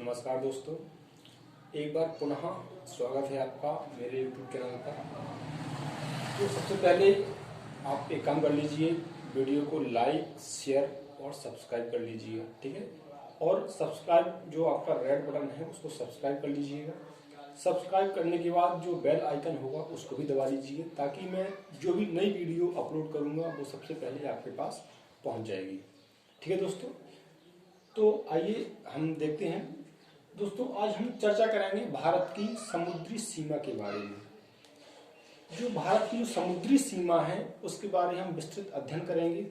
नमस्कार दोस्तों, एक बार पुनः स्वागत है आपका मेरे यूट्यूब चैनल पर। तो सबसे पहले आप एक काम कर लीजिए, वीडियो को लाइक, शेयर और सब्सक्राइब कर लीजिए, ठीक है। और सब्सक्राइब जो आपका रेड बटन है उसको सब्सक्राइब कर लीजिएगा। सब्सक्राइब करने के बाद जो बेल आइकन होगा उसको भी दबा लीजिए, ताकि मैं जो भी नई वीडियो अपलोड करूँगा वो सबसे पहले आपके पास पहुँच जाएगी, ठीक है दोस्तों। तो आइए हम देखते हैं दोस्तों। आज हम चर्चा करेंगे भारत की समुद्री सीमा के बारे में। जो भारत की जो समुद्री सीमा है उसके बारे में हम विस्तृत अध्ययन करेंगे।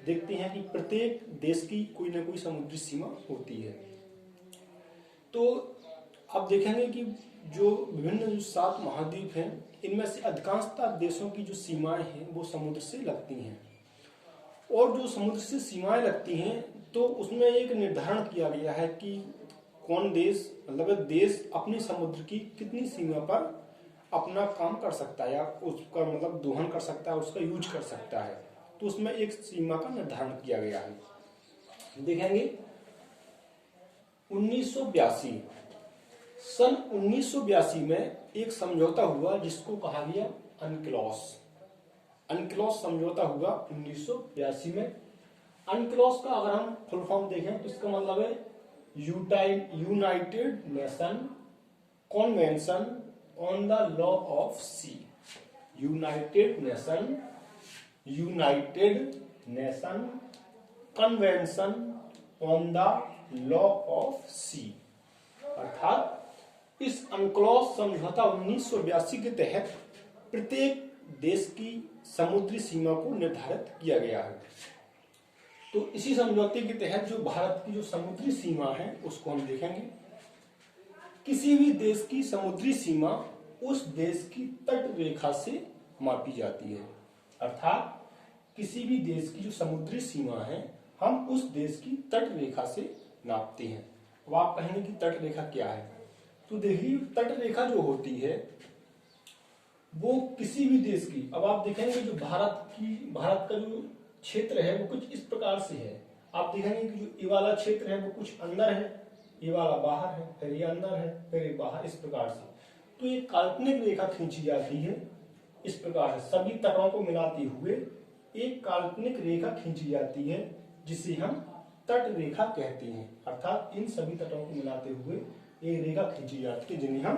देखते हैं कि प्रत्येक देश की कोई ना कोई समुद्री सीमा होती है। तो आप देखेंगे कि जो विभिन्न जो 7 महाद्वीप हैं, इनमें से अधिकांशतः देशों की जो सीमाएं हैं वो समुद्र से लगती हैं। और जो समुद्र से सीमाएं लगती हैं तो उसमें एक निर्धारण किया गया है कि कौन देश, मतलब देश अपनी समुद्र की कितनी सीमा पर अपना काम कर सकता है या उसका मतलब दोहन कर सकता है, उसका यूज कर सकता है। तो उसमें एक सीमा का निर्धारण किया गया है। देखेंगे 1982 सन 1982 में एक समझौता हुआ जिसको कहा गया अनक्लॉस समझौता हुआ 1982 में। अनक्लॉस का अगर हम फुल फॉर्म देखें तो इसका मतलब है United Nation Convention on the Law of Sea. United Nation Convention on the Law of Sea. अर्थात इस अनक्लॉस समझौता 1982 के तहत प्रत्येक देश की समुद्री सीमा को निर्धारित किया गया है। तो इसी समझौते के तहत जो भारत की जो समुद्री सीमा है उसको हम देखेंगे। किसी भी देश की समुद्री सीमा उस देश की तट रेखा से मापी जाती है। अर्थात किसी भी देश की जो समुद्री सीमा है हम उस देश की तट रेखा से नापते हैं। अब आप कहेंगे कि तट रेखा क्या है, तो देखिए तट रेखा जो होती है वो किसी भी देश की, अब आप देखेंगे जो भारत का जो क्षेत्र है वो कुछ इस प्रकार से है। आप देखेंगे कि जो ये वाला क्षेत्र है वो कुछ अंदर है, ये वाला बाहर है, फिर ये अंदर है, फिर ये बाहर, इस प्रकार से। तो ये काल्पनिक रेखा खींची जाती है इस प्रकार से, सभी तटों को मिलाते हुए एक काल्पनिक रेखा खींची जाती है जिसे हम तट रेखा कहते हैं। अर्थात इन सभी तटों को मिलाते हुए एक रेखा खींची जाती है जिन्हें हम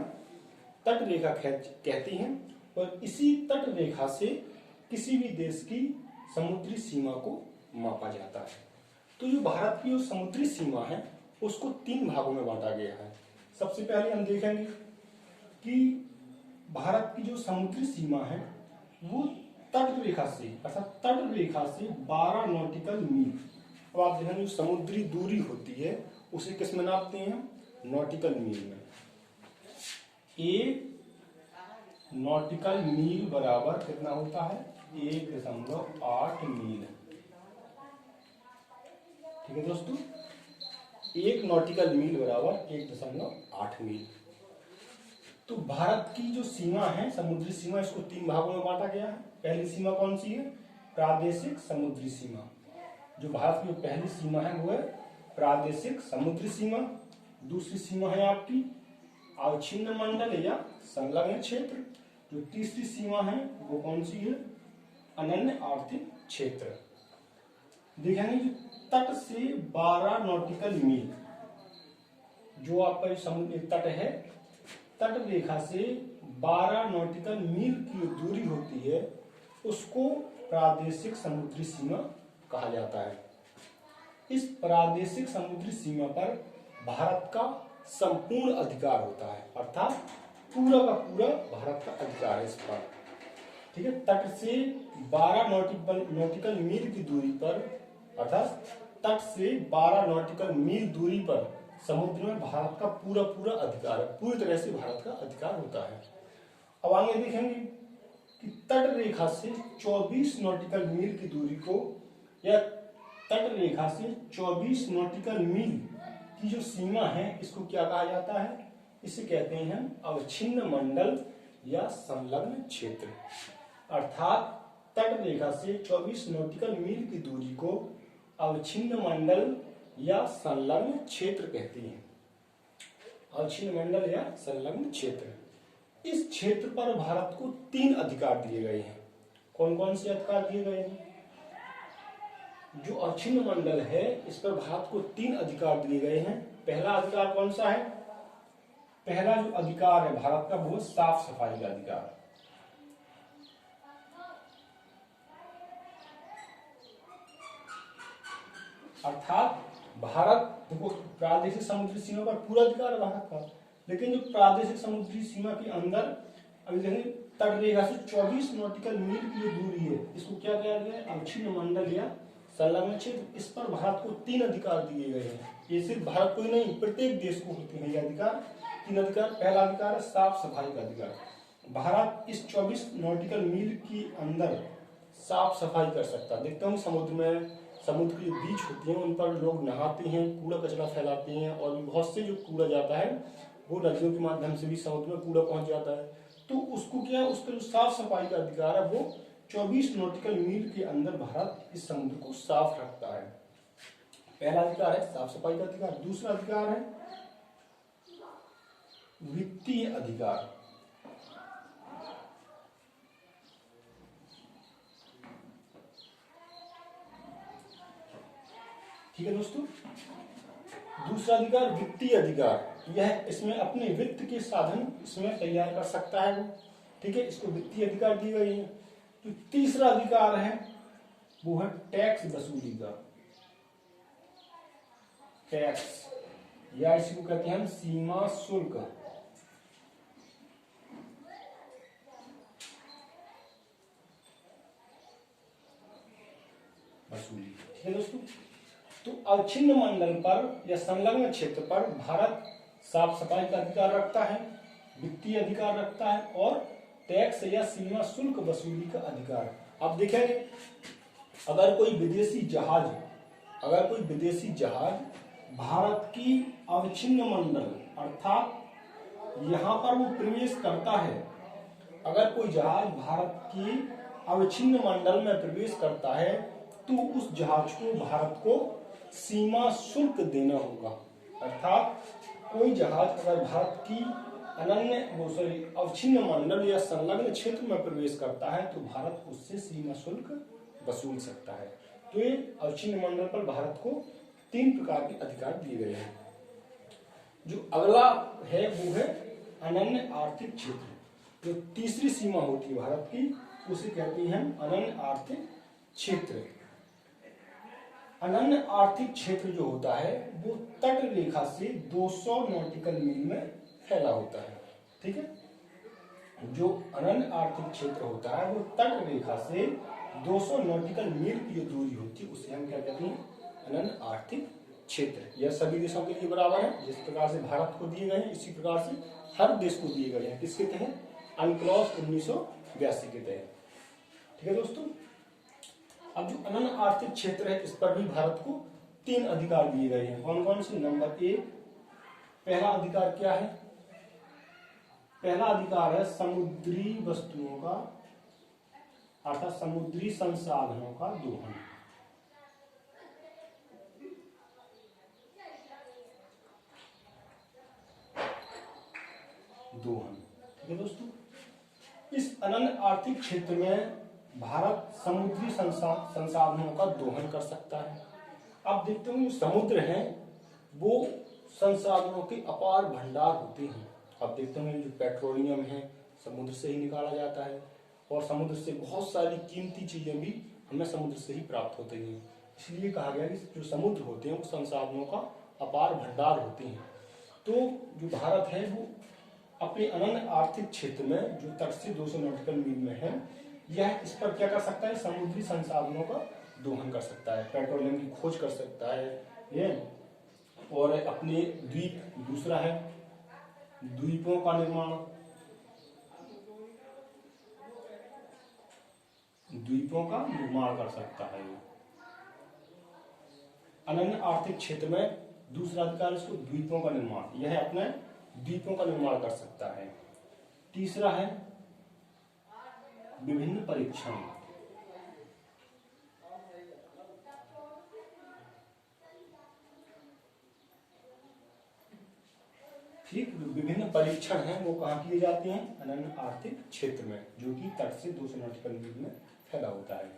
तट रेखा कहते हैं। और इसी तट रेखा से किसी भी देश की समुद्री सीमा को मापा जाता है। तो जो भारत की जो समुद्री सीमा है उसको 3 भागों में बांटा गया है। सबसे पहले हम देखेंगे कि भारत की जो समुद्री सीमा है वो तट रेखा से, अर्थात तट रेखा से 12 नॉटिकल मील। अब आप देखेंगे जो समुद्री दूरी होती है उसे किस में नापते हैं, नॉटिकल मील में। 1 नॉटिकल मील बराबर कितना होता है, 1.8 मील। ठीक है दोस्तों, 1 नॉटिकल मील बराबर 1.8 मील। तो भारत की जो सीमा है समुद्री सीमा, इसको 3 भागों में बांटा गया है। पहली सीमा कौन सी है, प्रादेशिक समुद्री सीमा। जो भारत की पहली सीमा है वो है प्रादेशिक समुद्री सीमा। दूसरी सीमा है आपकी अवच्छिन्न मंडल या संलग्न क्षेत्र। जो तीसरी सीमा है वो कौन सी है, अनन्य आर्थिक क्षेत्र। देखेंगे जो तट से 12 नॉटिकल मील, जो आपका समुद्र तट है, तट रेखा से 12 नॉटिकल मील की दूरी होती है उसको प्रादेशिक समुद्री सीमा कहा जाता है। इस प्रादेशिक समुद्री सीमा पर भारत का संपूर्ण अधिकार होता है। अर्थात पूरा का पूरा भारत का अधिकार है इस पर। ठीक है, तट से 12 नॉटिकल मील की दूरी पर, अर्थात तट से 12 नॉटिकल मील दूरी पर समुद्र में भारत का पूरा पूरा अधिकार है, पूरी तरह से भारत का अधिकार होता है। अब आगे देखेंगे कि तट रेखा से 24 नॉटिकल मील की दूरी को, या तट रेखा से 24 नॉटिकल मील की जो सीमा है इसको क्या कहा जाता है, इसे कहते हैं अवच्छिन्न मंडल या संलग्न क्षेत्र। अर्थात तट रेखा से 24 नॉटिकल मील की दूरी को अवच्छिन्न मंडल या संलग्न क्षेत्र कहते हैं। अवच्छिन्न मंडल या संलग्न क्षेत्र। इस क्षेत्र पर भारत को 3 अधिकार दिए गए हैं। कौन कौन से अधिकार दिए गए हैं? जो अवच्छिन्न मंडल है इस पर भारत को 3 अधिकार दिए गए हैं। पहला अधिकार कौन सा है? पहला जो अधिकार है भारत का वो साफ सफाई का अधिकार। अर्थात भारत देखो प्रादेशिक समुद्री सीमा पर पूरा अधिकार है भारत का, लेकिन जो प्रादेशिक समुद्री सीमा के अंदर अभी देखें तट रेखा से 24 नॉटिकल मील की जो दूरी है इसको क्या कहा गया है? अवच्छिन्न मंडल या संलग्न क्षेत्र। इस पर भारत को 3 अधिकार दिए गए हैं। ये सिर्फ भारत को ही नहीं प्रत्येक देश को होते हैं ये अधिकार। 3 अधिकार। पहला अधिकार है साफ सफाई का अधिकार। भारत इस 24 नॉटिकल मील के अंदर साफ सफाई कर सकता है। देखते हैं समुद्र में, समुद्र के बीच होती हैं उन पर लोग नहाते हैं, कूड़ा कचरा फैलाते हैं और बहुत से जो कूड़ा जाता है वो नदियों के माध्यम से भी समुद्र में कूड़ा पहुंच जाता है। तो उसको क्या, उसका जो साफ सफाई का अधिकार है वो 24 नॉटिकल मील के अंदर भारत इस समुद्र को साफ रखता है। पहला अधिकार है साफ सफाई का अधिकार। दूसरा अधिकार है वित्तीय अधिकार। ठीक है दोस्तों, दूसरा अधिकार वित्तीय अधिकार। यह इसमें अपने वित्त के साधन इसमें तैयार कर सकता है वो। ठीक है, इसको वित्तीय अधिकार दिए गए हैं। जो तीसरा अधिकार है वो है टैक्स वसूली का। टैक्स या इसको कहते हैं हम सीमा शुल्क। वसूली। ठीक है दोस्तों, तो अवच्छिन्न मंडल पर या संलग्न क्षेत्र पर भारत साफ सफाई का अधिकार रखता है, वित्तीय अधिकार रखता है और टैक्स या सीमा शुल्क वसूली का अधिकार। आप देखेंगे अगर कोई विदेशी जहाज भारत की अवच्छिन्न मंडल अर्थात यहां पर वो प्रवेश करता है, अगर कोई जहाज भारत की अवच्छिन्न मंडल में प्रवेश करता है तो उस जहाज को भारत को सीमा शुल्क देना होगा। अर्थात कोई जहाज अगर भारत की अवच्छिन्न मंडल या संलग्न क्षेत्र में प्रवेश करता है तो भारत उससे सीमा शुल्क वसूल सकता है। तो ये अवच्छिन्न मंडल पर भारत को 3 प्रकार के अधिकार दिए गए हैं। जो अगला है वो है अनन्य आर्थिक क्षेत्र। जो तीसरी सीमा होती है भारत की उसे कहते हैं अनन्य आर्थिक क्षेत्र। अनन्य आर्थिक क्षेत्र जो होता है वो तट रेखा से 200 नॉटिकल मील में फैला होता है। ठीक है, जो अनन्य आर्थिक क्षेत्र होता है वो तट रेखा से 200 नॉटिकल मील की जो दूरी होती है उसे हम क्या कहते हैं? अनन्य आर्थिक क्षेत्र। यह सभी देशों के लिए बराबर है। जिस प्रकार से भारत को दिए गए हैं इसी प्रकार से हर देश को दिए गए हैं। किसके तहत? अनक्लॉज 1982 के तहत। ठीक है दोस्तों, अब जो अनन्य आर्थिक क्षेत्र है इस पर भी भारत को 3 अधिकार दिए गए हैं। कौन कौन से? नंबर 1, पहला अधिकार क्या है? पहला अधिकार है समुद्री वस्तुओं का अर्थात समुद्री संसाधनों का दोहन। ठीक है दोस्तों, इस अनन्य आर्थिक क्षेत्र में भारत समुद्री संसाधनों का दोहन कर सकता है। अब देखते हैं समुद्र है वो संसाधनों के अपार भंडार होते हैं। अब देखते हैं जो पेट्रोलियम है समुद्र से ही निकाला जाता है और समुद्र से बहुत सारी कीमती चीजें भी हमें समुद्र से ही प्राप्त होती हैं। इसलिए कहा गया कि जो समुद्र होते हैं वो संसाधनों का अपार भंडार होते हैं। तो जो भारत है वो अपने अनन्य आर्थिक क्षेत्र में जो तट से 200 नॉटिकल मील में है यह इस पर क्या कर सकता है? समुद्री संसाधनों का दोहन कर सकता है, पेट्रोलियम की खोज कर सकता है ये, और अपने द्वीप, दूसरा है द्वीपों का निर्माण, द्वीपों का निर्माण कर सकता है। अनन्य आर्थिक क्षेत्र में दूसरा अधिकार इसको द्वीपों का निर्माण, यह अपने द्वीपों का निर्माण कर सकता है। तीसरा है विभिन्न परीक्षण, ठीक, विभिन्न परीक्षण हैं वो कहाँ किए जाते हैं? अनन्य आर्थिक क्षेत्र में, जो कि तट से 200 नॉटिकल मील में फैला होता है।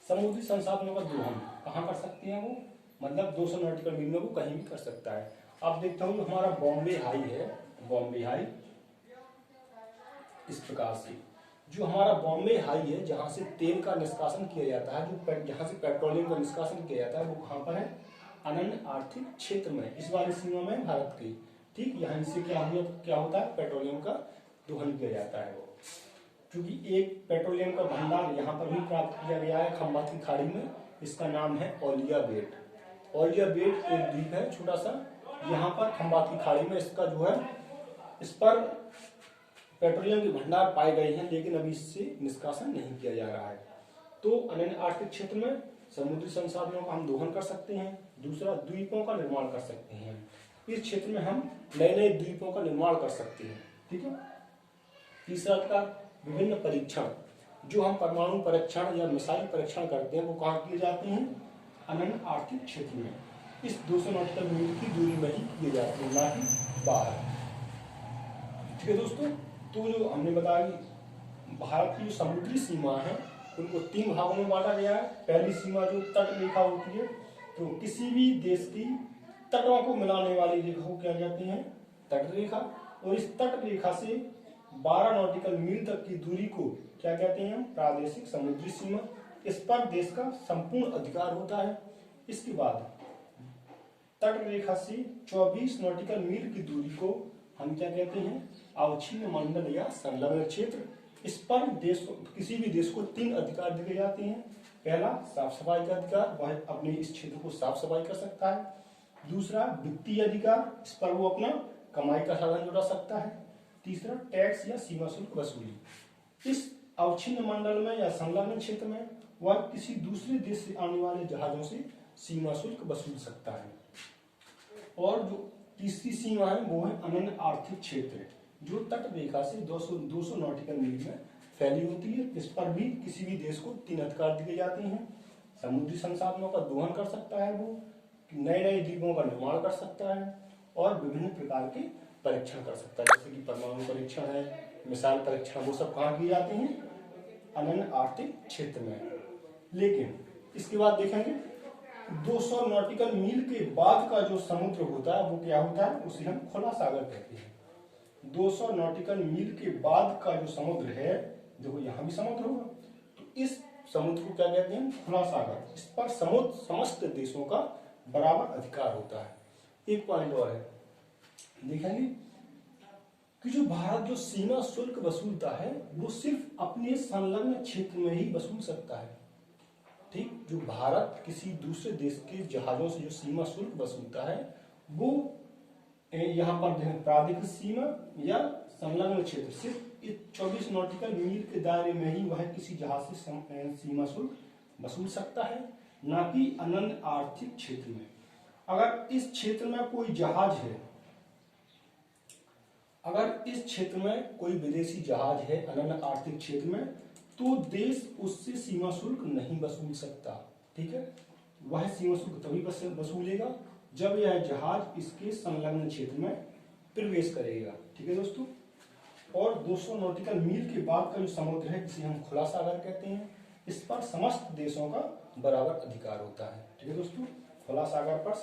समुद्री संसाधनों का दोहन कहाँ कर सकते हैं वो? मतलब 200 नॉटिकल मील में वो कहीं भी कर सकता है। आप देखता हूँ हमारा बॉम्बे हाई है, बॉम्बे हाई इस प्रकार से, जो हमारा बॉम्बे हाई है जहाँ से तेल का निष्कासन किया जाता है, जो जहाँ से पेट्रोलियम का निष्कासन किया जाता है, वो कहाँ पर है? अनन्य आर्थिक क्षेत्र में, इस वाली सीमा में भारत की। ठीक, यहाँ इससे क्या होता है? पेट्रोलियम का दोहन किया जाता है वो, क्योंकि एक पेट्रोलियम का भंडार यहाँ पर भी प्राप्त किया गया है खंबात की खाड़ी में, इसका नाम है ओलिया बेट। ओलिया बेट एक द्वीप है छोटा सा, यहाँ पर खंबात की खाड़ी में इसका जो है, इस पर पेट्रोलियम के भंडार पाए गए हैं, लेकिन अभी इससे निष्कासन नहीं किया जा रहा है। तो अनन्य आर्थिक क्षेत्र में समुद्री संसाधनों का हम दोहन कर सकते हैं। दूसरा, द्वीपों का निर्माण कर सकते हैं। इस क्षेत्र में हम नए नए द्वीपों का निर्माण कर सकते हैं। ठीक है। तीसरा का विभिन्न परीक्षण, जो हम परमाणु परीक्षण या मिसाइल परीक्षण करते हैं, वो कहाँ किए जाते हैं? अनन्य आर्थिक क्षेत्र में, इस 200 नॉटिकल मील की दूरी में ही किए जाते हैं, ना कि बाहर। ठीक है दोस्तों, तो जो हमने बताया कि भारत की जो समुद्री सीमा है उनको 3 भागों में बांटा गया है। पहली सीमा जो तट रेखा होती है, तो किसी भी देश की तटों को मिलाने वाली रेखा को क्या कहते हैं? तट रेखा। और इस तट रेखा से 12 नॉटिकल मील तक की दूरी को क्या कहते हैं? प्रादेशिक समुद्री सीमा। इस पर देश का संपूर्ण अधिकार होता है। इसके बाद तट रेखा से 24 नॉटिकल मील की दूरी को हम क्या कहते हैं? अवच्छिन्न मंडल या संलग्न क्षेत्र। इस पर किसी भी देश को 3 अधिकार दिए जाते हैं। पहला, साफ सफाई का अधिकार, वह अपने इस क्षेत्र को साफ सफाई कर सकता है। दूसरा, वित्तीय अधिकार, इस पर वो अपना कमाई का साधन जुटा सकता है। तीसरा, टैक्स या सीमा शुल्क वसूली। इस अवच्छिन्न मंडल में या संलग्न क्षेत्र में वह किसी दूसरे देश से आने वाले जहाजों से सीमा शुल्क वसूल सकता है। और जो तीसरी सीमा है वो है अनन्य आर्थिक क्षेत्र, जो तट रेखा से 200 नॉटिकल मील में फैली होती है। इस पर भी किसी भी देश को 3 अधिकार दिए जाते हैं। समुद्री संसाधनों का दोहन कर सकता है वो, नए नए द्वीपों का निर्माण कर सकता है, और विभिन्न प्रकार के परीक्षण कर सकता है, जैसे कि परमाणु परीक्षण है, मिसाइल परीक्षण, वो सब कहाँ किए जाते हैं? अनन्य आर्थिक क्षेत्र में। लेकिन इसके बाद देखेंगे 200 नॉटिकल मील के बाद का जो समुद्र होता है वो क्या होता है? उसे हम खुला सागर कहते हैं। 200 नॉटिकल मील के बाद का जो समुद्र है, देखो यहाँ भी समुद्र होगा, तो इस समुद्र को क्या कहते हैं? खुला सागर। इस पर समस्त देशों का बराबर अधिकार होता है। एक पॉइंट और है, देखेंगे कि जो भारत जो सीमा शुल्क वसूलता है वो सिर्फ अपने संलग्न क्षेत्र में ही वसूल सकता है। ठीक, जो भारत किसी दूसरे देश के जहाजों से जो सीमा शुल्क वसूलता है वो यहाँ पर प्रादेशिक सीमा या संलग्न क्षेत्र, सिर्फ इस 24 नॉटिकल मील के दायरे में ही वह किसी जहाज से सीमा शुल्क वसूल सकता है, ना कि अनन्य आर्थिक क्षेत्र में। अगर इस क्षेत्र में कोई जहाज है, अगर इस क्षेत्र में कोई विदेशी जहाज है अनन्य आर्थिक क्षेत्र में, तो देश उससे सीमा शुल्क नहीं वसूल सकता। ठीक है, वह सीमा शुल्क तभी वसूलेगा जब यह जहाज इसके संलग्न क्षेत्र में प्रवेश करेगा। ठीक है दोस्तों, और 200 नॉटिकल मील के बाद का जो समुद्र है, जिसे हम खुला सागर कहते हैं, इस पर समस्त देशों का बराबर अधिकार होता है। ठीक है दोस्तों, खुला सागर पर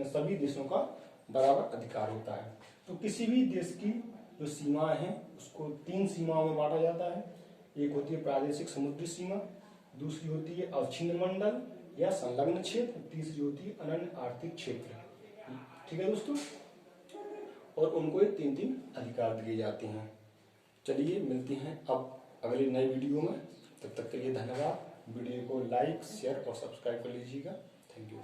सभी देशों का बराबर अधिकार होता है। तो किसी भी देश की जो सीमाएं हैं उसको 3 सीमाओं में बांटा जाता है। एक होती है प्रादेशिक समुद्री सीमा, दूसरी होती है अवच्छिन्न मंडल या संलग्न क्षेत्र, तीसरी होती है अनन्य आर्थिक क्षेत्र। ठीक है दोस्तों, और उनको 3-3 अधिकार दिए जाते हैं। चलिए मिलते हैं अब अगले नए वीडियो में, तब तक के लिए धन्यवाद। वीडियो को लाइक, शेयर और सब्सक्राइब कर लीजिएगा। Thank you.